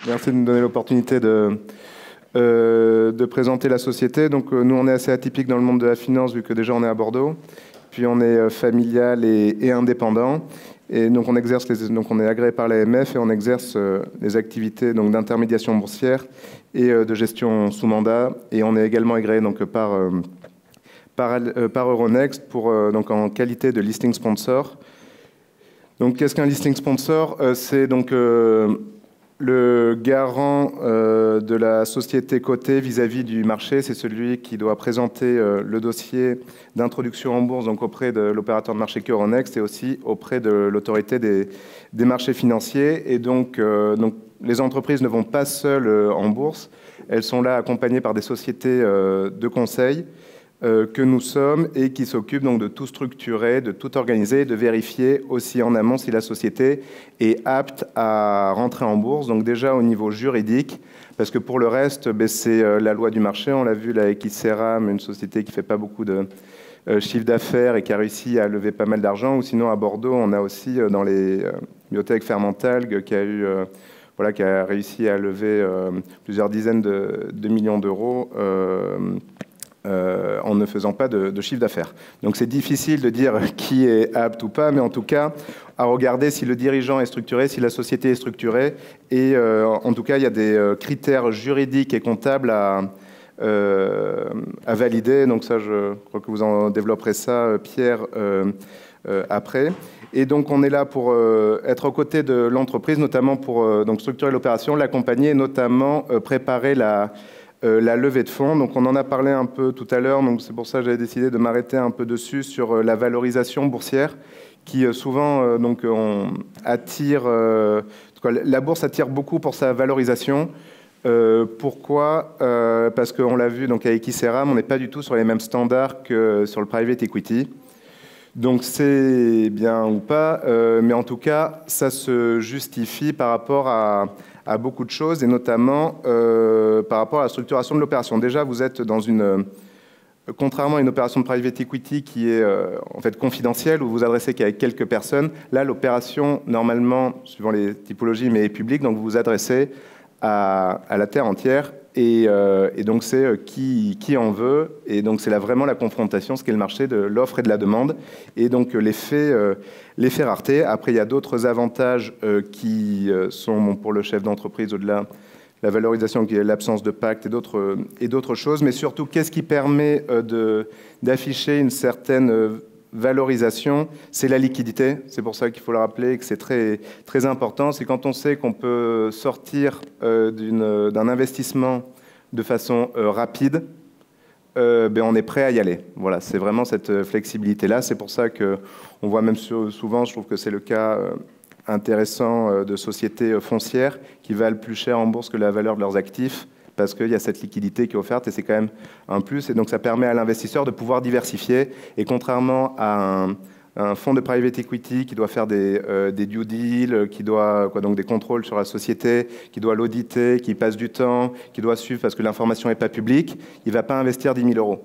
Merci de nous donner l'opportunité de présenter la société. Donc, nous, on est assez atypique dans le monde de la finance, vu que déjà, on est à Bordeaux. Puis, on est familial et indépendant. Et donc, on est agréé par l'AMF et on exerce des activités d'intermédiation boursière et de gestion sous mandat. Et on est également agréé par Euronext donc en qualité de listing sponsor. Donc, qu'est-ce qu'un listing sponsor? C'est donc le garant de la société cotée vis-à-vis du marché. C'est celui qui doit présenter le dossier d'introduction en bourse donc auprès de l'opérateur de marché Euronext et aussi auprès de l'autorité des marchés financiers. Et donc, les entreprises ne vont pas seules en bourse. Elles sont là accompagnées par des sociétés de conseil que nous sommes et qui s'occupent donc de tout structurer, de tout organiser, de vérifier aussi en amont si la société est apte à rentrer en bourse. Donc déjà au niveau juridique, parce que pour le reste, c'est la loi du marché. On l'a vu là avec Iceram, une société qui ne fait pas beaucoup de chiffre d'affaires et qui a réussi à lever pas mal d'argent. Ou sinon à Bordeaux, on a aussi dans les bibliothèques Fermentalg qui a réussi à lever plusieurs dizaines de millions d'euros en ne faisant pas de chiffre d'affaires. Donc c'est difficile de dire qui est apte ou pas, mais en tout cas, à regarder si le dirigeant est structuré, si la société est structurée. Et en tout cas, il y a des critères juridiques et comptables à valider. Donc ça, je crois que vous en développerez ça, Pierre, après. Et donc, on est là pour être aux côtés de l'entreprise, notamment pour donc structurer l'opération, l'accompagner, et notamment préparer la levée de fonds. Donc on en a parlé un peu tout à l'heure, donc c'est pour ça que j'avais décidé de m'arrêter un peu dessus sur la valorisation boursière qui souvent attire, la bourse attire beaucoup pour sa valorisation. Pourquoi parce qu'on l'a vu donc avec Iceram, on n'est pas du tout sur les mêmes standards que sur le private equity. Donc c'est bien ou pas, mais en tout cas, ça se justifie par rapport à beaucoup de choses, et notamment par rapport à la structuration de l'opération. Déjà, vous êtes dans contrairement à une opération de private equity qui est en fait confidentielle, où vous vous adressez qu'avec quelques personnes, là, l'opération, normalement, suivant les typologies, mais est publique, donc vous vous adressez à la terre entière, et donc c'est qui en veut, et donc c'est là vraiment la confrontation, ce qu'est le marché de l'offre et de la demande, et donc l'effet rareté. Après, il y a d'autres avantages qui sont pour le chef d'entreprise, au-delà de la valorisation, qui est l'absence de pacte et d'autres choses, mais surtout, qu'est-ce qui permet d'afficher une certaine valorisation? C'est la liquidité. C'est pour ça qu'il faut le rappeler et que c'est très, très important. C'est quand on sait qu'on peut sortir d'un investissement de façon rapide, on est prêt à y aller. Voilà, c'est vraiment cette flexibilité-là. C'est pour ça qu'on voit même souvent, je trouve que c'est le cas intéressant de sociétés foncières qui valent plus cher en bourse que la valeur de leurs actifs, parce qu'il y a cette liquidité qui est offerte et c'est quand même un plus. Et donc, ça permet à l'investisseur de pouvoir diversifier. Et contrairement à un fonds de private equity qui doit faire des due deals, qui doit donc des contrôles sur la société, qui doit l'auditer, qui passe du temps, qui doit suivre parce que l'information n'est pas publique, il ne va pas investir 10 000 euros.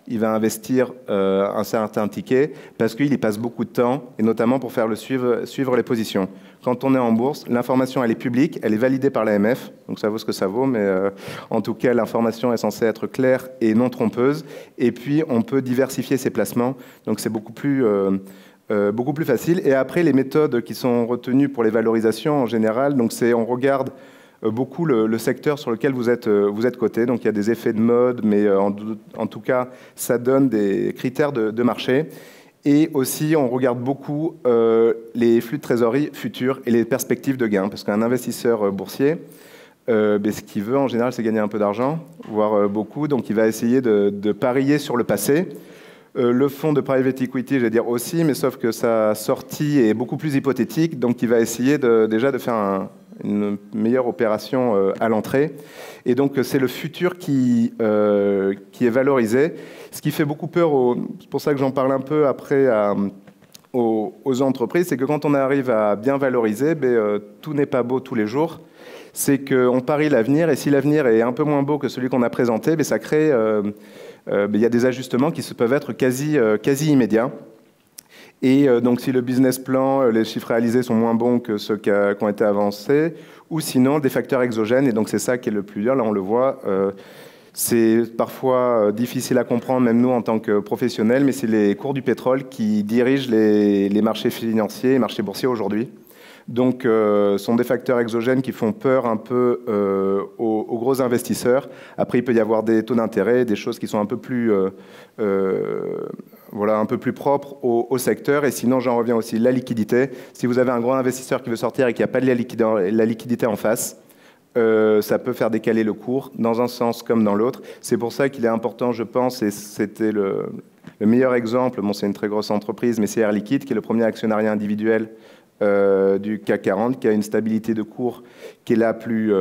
Il va investir un certain ticket parce qu'il y passe beaucoup de temps, et notamment pour faire suivre les positions. Quand on est en bourse, l'information elle est publique, elle est validée par l'AMF, donc ça vaut ce que ça vaut, mais en tout cas l'information est censée être claire et non trompeuse. Et puis on peut diversifier ses placements, donc c'est beaucoup plus facile. Et après, les méthodes qui sont retenues pour les valorisations en général, donc on regarde beaucoup le secteur sur lequel vous êtes coté. Donc il y a des effets de mode, mais en tout cas, ça donne des critères de marché. Et aussi, on regarde beaucoup les flux de trésorerie futurs et les perspectives de gains. Parce qu'un investisseur boursier, ce qu'il veut en général, c'est gagner un peu d'argent, voire beaucoup. Donc il va essayer de parier sur le passé. Le fonds de private equity, je vais dire aussi, mais sauf que sa sortie est beaucoup plus hypothétique. Donc il va essayer déjà de faire une meilleure opération à l'entrée. Et donc, c'est le futur qui est valorisé. Ce qui fait beaucoup peur, c'est pour ça que j'en parle un peu après aux entreprises, c'est que quand on arrive à bien valoriser, tout n'est pas beau tous les jours. C'est qu'on parie l'avenir, et si l'avenir est un peu moins beau que celui qu'on a présenté, ça crée... il y a des ajustements qui peuvent être quasi immédiats. Et donc si le business plan, les chiffres réalisés sont moins bons que ceux qui ont été avancés, ou sinon des facteurs exogènes, et donc c'est ça qui est le plus dur, là on le voit. C'est parfois difficile à comprendre, même nous en tant que professionnels, mais c'est les cours du pétrole qui dirigent les marchés financiers et marchés boursiers aujourd'hui. Donc, ce sont des facteurs exogènes qui font peur un peu aux gros investisseurs. Après, il peut y avoir des taux d'intérêt, des choses qui sont un peu plus, voilà, un peu plus propres au secteur. Et sinon, j'en reviens aussi, la liquidité. Si vous avez un gros investisseur qui veut sortir et qui n'a pas de la liquidité en face, ça peut faire décaler le cours dans un sens comme dans l'autre. C'est pour ça qu'il est important, je pense, et c'était le meilleur exemple, bon, c'est une très grosse entreprise, mais c'est Air Liquide, qui est le premier actionnariat individuel du CAC 40, qui a une stabilité de cours qui est la plus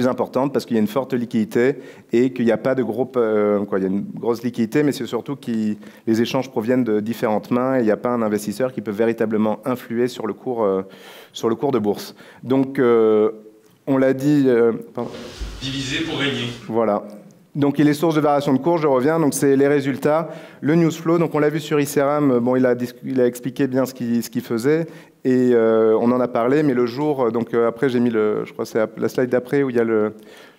importante, parce qu'il y a une forte liquidité et qu'il n'y a pas de gros... il y a une grosse liquidité, mais c'est surtout que les échanges proviennent de différentes mains et il n'y a pas un investisseur qui peut véritablement influer sur le cours de bourse. Donc, on l'a dit... Diviser pour régner. Voilà. Donc, il est source de variation de cours, je reviens, donc c'est les résultats. Le news flow, donc on l'a vu sur ICERAM, bon, il a expliqué bien ce qu'il faisait, et on en a parlé, mais le jour, donc après j'ai mis je crois que c'est la slide d'après où il y a le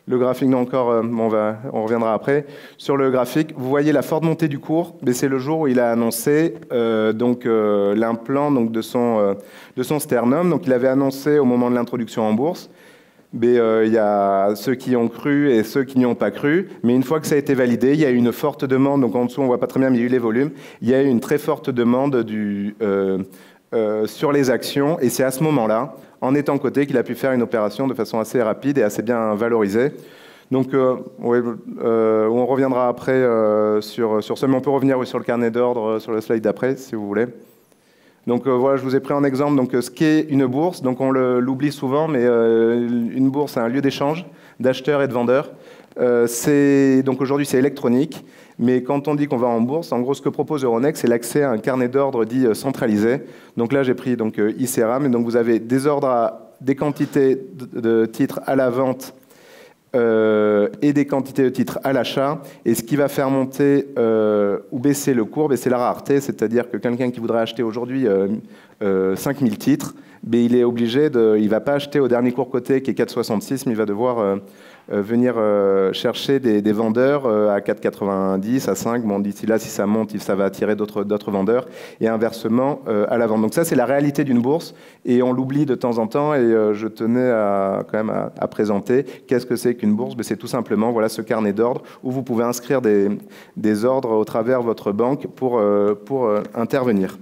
graphique, non encore, on reviendra après. Sur le graphique, vous voyez la forte montée du cours, mais c'est le jour où il a annoncé l'implant de son sternum, donc il avait annoncé au moment de l'introduction en bourse. Mais il y a ceux qui ont cru et ceux qui n'y ont pas cru. Mais une fois que ça a été validé, il y a eu une forte demande. Donc en dessous, on ne voit pas très bien, mais il y a eu les volumes. Il y a eu une très forte demande sur les actions. Et c'est à ce moment-là, en étant coté, qu'il a pu faire une opération de façon assez rapide et assez bien valorisée. Donc on reviendra après sur ça, mais on peut revenir sur le carnet d'ordre, sur le slide d'après, si vous voulez. Donc voilà, je vous ai pris en exemple ce qu'est une bourse. Donc on l'oublie souvent, mais une bourse, c'est un lieu d'échange d'acheteurs et de vendeurs. Donc aujourd'hui, c'est électronique. Mais quand on dit qu'on va en bourse, en gros, ce que propose Euronext, c'est l'accès à un carnet d'ordre dit centralisé. Donc là, j'ai pris ICERAM. Et donc vous avez des ordres à des quantités de titres à la vente et des quantités de titres à l'achat. Et ce qui va faire monter ou baisser le cours, c'est la rareté, c'est-à-dire que quelqu'un qui voudrait acheter aujourd'hui 5000 titres, il est obligé il ne va pas acheter au dernier cours coté qui est 4,66, mais il va devoir venir chercher des vendeurs à 4,90, à 5. Bon, d'ici là, si ça monte, ça va attirer d'autres vendeurs, et inversement à la vente. Donc ça, c'est la réalité d'une bourse, et on l'oublie de temps en temps, et je tenais quand même à présenter qu'est-ce que c'est qu'une bourse. C'est tout simplement ce carnet d'ordre où vous pouvez inscrire des ordres au travers de votre banque pour intervenir.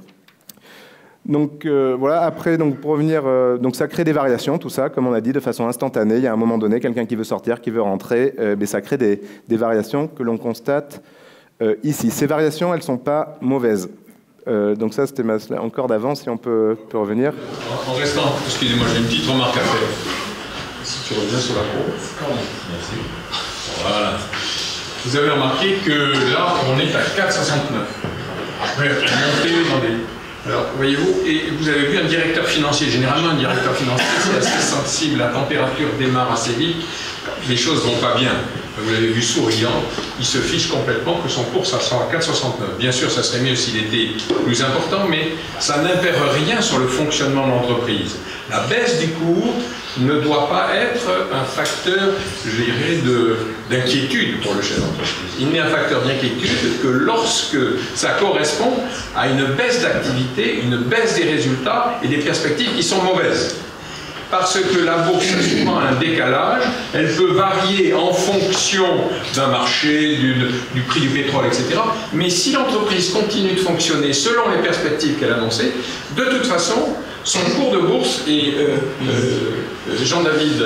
Donc voilà, après, pour revenir, ça crée des variations, tout ça, comme on a dit, de façon instantanée. Il y a un moment donné, quelqu'un qui veut sortir, qui veut rentrer, ça crée des variations que l'on constate ici. Ces variations, elles ne sont pas mauvaises. Donc ça, c'était encore d'avant, si on peut revenir. En restant, excusez-moi, j'ai une petite remarque à faire. Si tu reviens sur la courbe. Merci. Voilà. Vous avez remarqué que là, on est à 4,69. Après, monter dans des... Alors, voyez-vous, et vous avez vu un directeur financier. Généralement, un directeur financier, c'est assez sensible, la température démarre assez vite, les choses ne vont pas bien. Vous l'avez vu souriant, il se fiche complètement que son cours, ça sera à 4,69. Bien sûr, ça serait mieux s'il était plus important, mais ça n'impère rien sur le fonctionnement de l'entreprise. La baisse du cours ne doit pas être un facteur, je dirais, d'inquiétude pour le chef d'entreprise. Il n'est un facteur d'inquiétude que lorsque ça correspond à une baisse d'activité, une baisse des résultats et des perspectives qui sont mauvaises. Parce que la bourse a souvent un décalage, elle peut varier en fonction d'un marché, du prix du pétrole, etc. Mais si l'entreprise continue de fonctionner selon les perspectives qu'elle a annoncées, de toute façon, son cours de bourse, et Jean-David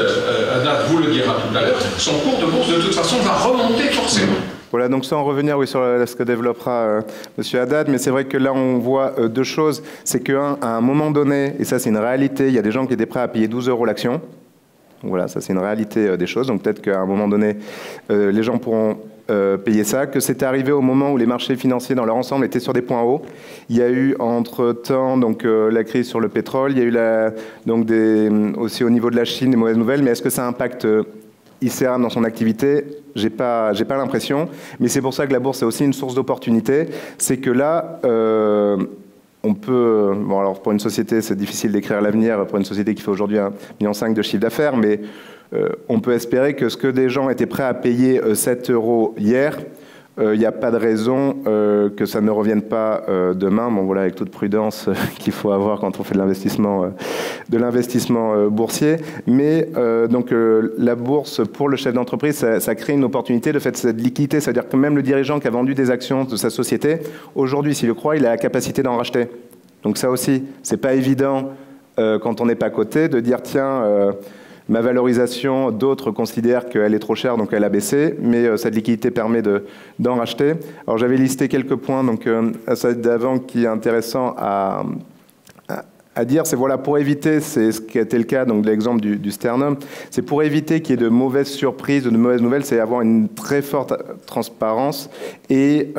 Haddad vous le dira tout à l'heure, son cours de bourse de toute façon va remonter forcément. Voilà, donc sans revenir sur ce que développera M. Haddad, mais c'est vrai que là on voit deux choses. C'est qu'à un moment donné, et ça c'est une réalité, il y a des gens qui étaient prêts à payer 12 € l'action. Voilà, ça c'est une réalité des choses. Donc peut-être qu'à un moment donné, les gens pourront payer ça. Que c'est arrivé au moment où les marchés financiers dans leur ensemble étaient sur des points hauts. Il y a eu entre-temps la crise sur le pétrole, il y a eu aussi au niveau de la Chine des mauvaises nouvelles, mais est-ce que ça impacte ICERAM dans son activité? J'ai pas l'impression, mais c'est pour ça que la bourse est aussi une source d'opportunité. C'est que là, on peut... Bon, alors pour une société, c'est difficile d'écrire l'avenir, pour une société qui fait aujourd'hui 1,5 million de chiffre d'affaires, mais on peut espérer que ce que des gens étaient prêts à payer 7 € hier, il n'y a pas de raison que ça ne revienne pas demain. Bon, voilà, avec toute prudence qu'il faut avoir quand on fait de l'investissement boursier. Mais donc la bourse, pour le chef d'entreprise, ça crée une opportunité de fait cette liquidité. C'est-à-dire que même le dirigeant qui a vendu des actions de sa société, aujourd'hui, s'il le croit, il a la capacité d'en racheter. Donc ça aussi, c'est pas évident quand on n'est pas coté de dire tiens... ma valorisation, d'autres considèrent qu'elle est trop chère, donc elle a baissé, mais cette liquidité permet d'en racheter. Alors j'avais listé quelques points donc, à ça d'avant qui est intéressant à dire, c'est voilà, pour éviter, c'est ce qui a été le cas donc, de l'exemple du Sternum, c'est pour éviter qu'il y ait de mauvaises surprises, de mauvaises nouvelles, c'est avoir une très forte transparence et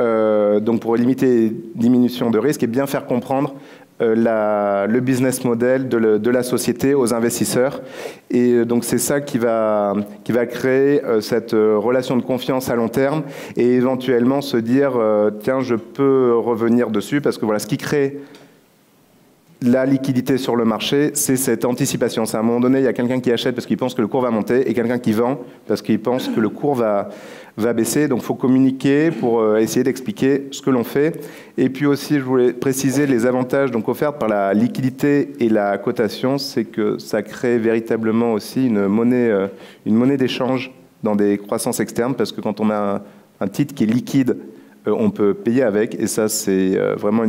donc pour limiter diminution de risque et bien faire comprendre le business model de la société aux investisseurs. Et donc c'est ça qui va créer cette relation de confiance à long terme et éventuellement se dire tiens, je peux revenir dessus parce que voilà, ce qui crée la liquidité sur le marché, c'est cette anticipation. C'est à un moment donné, il y a quelqu'un qui achète parce qu'il pense que le cours va monter et quelqu'un qui vend parce qu'il pense que le cours va baisser. Donc il faut communiquer pour essayer d'expliquer ce que l'on fait. Et puis aussi, je voulais préciser les avantages donc, offerts par la liquidité et la cotation, c'est que ça crée véritablement aussi une monnaie d'échange dans des croissances externes parce que quand on a un titre qui est liquide, on peut payer avec et ça c'est vraiment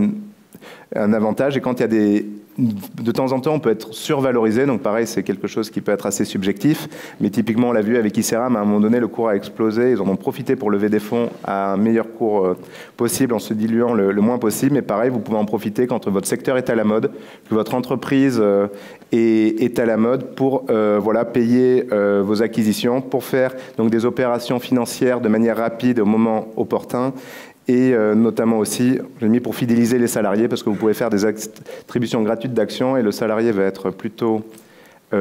un avantage. Et quand il y a de temps en temps, on peut être survalorisé. Donc pareil, c'est quelque chose qui peut être assez subjectif. Mais typiquement, on l'a vu avec Iceram, à un moment donné, le cours a explosé. Ils en ont profité pour lever des fonds à un meilleur cours possible en se diluant le moins possible. Mais pareil, vous pouvez en profiter quand votre secteur est à la mode, que votre entreprise est à la mode pour voilà, payer vos acquisitions, pour faire donc, des opérations financières de manière rapide au moment opportun. Et notamment aussi, j'ai mis pour fidéliser les salariés, parce que vous pouvez faire des attributions gratuites d'actions et le salarié va être plutôt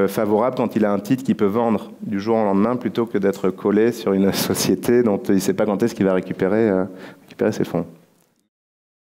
favorable quand il a un titre qu'il peut vendre du jour au lendemain plutôt que d'être collé sur une société dont il ne sait pas quand est-ce qu'il va récupérer ses fonds.